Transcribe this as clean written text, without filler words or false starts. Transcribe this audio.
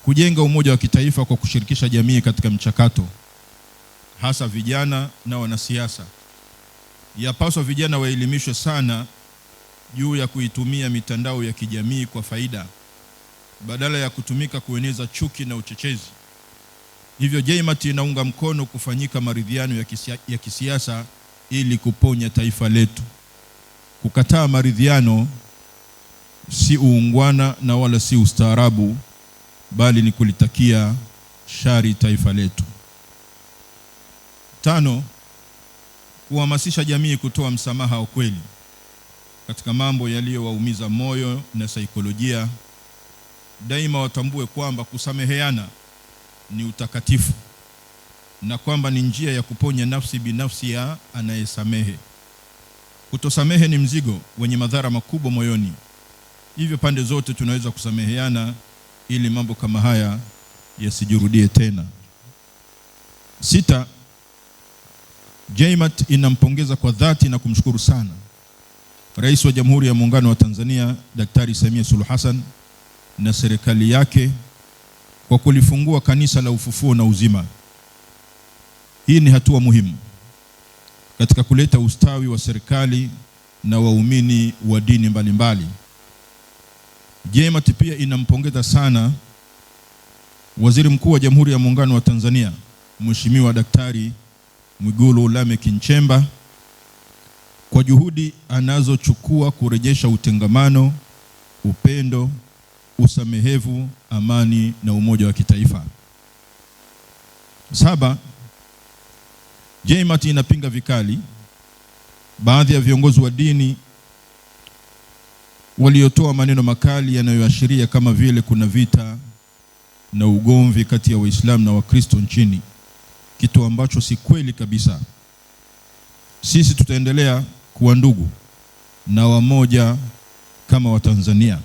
kujenga umoja wa kitaifa kwa kushirikisha jamii katika mchakato, hasa vijana na wanasiasa. Yapaswa vijana waelimishwe sana juu ya kuitumia mitandao ya kijamii kwa faida badala ya kutumika kueneza chuki na uchochezi. Hivyo JMAT inaunga mkono kufanyika maridhiano ya kisiasa ili kuponya taifa letu. Kukataa maridhiano si uungwana na wala si ustaarabu, bali ni kulitakia shari taifa letu. 5, kuhamasisha jamii kutoa msamaha wa kweli katika mambo yaliyowaumiza moyo na saikolojia. Daima watambue kwamba kusameheana ni utakatifu na kwamba ni njia ya kuponya nafsi binafsi ya anayesamehe. Kutosamehe ni mzigo wenye madhara makubwa moyoni. Hivyo pande zote tunaweza kusameheana ili mambo kama haya yasijirudie tena. 6, JMAT inampongeza kwa dhati na kumshukuru sana Rais wa Jamhuri ya Muungano wa Tanzania Daktari Samia Suluhu Hassan na serikali yake kwa kulifungua Kanisa la Ufufuo na Uzima. Hii ni hatua muhimu katika kuleta ustawi wa serikali na waumini wa dini mbalimbali. JMAT pia inampongeza sana Waziri Mkuu wa Jamhuri ya Muungano wa Tanzania Mheshimiwa Daktari Mwigulu Lameck Nchemba kwa juhudi anazochukua kurejesha utengamano, upendo, usamehevu, amani na umoja wa kitaifa. 7, JMAT inapinga vikali baadhi ya viongozi wa dini waliotoa maneno makali yanayoashiria kama vile kuna vita na ugomvi kati ya Waislamu na Wakristo nchini, kitu ambacho si kweli kabisa. Sisi tutaendelea kuwa ndugu na wamoja kama Watanzania.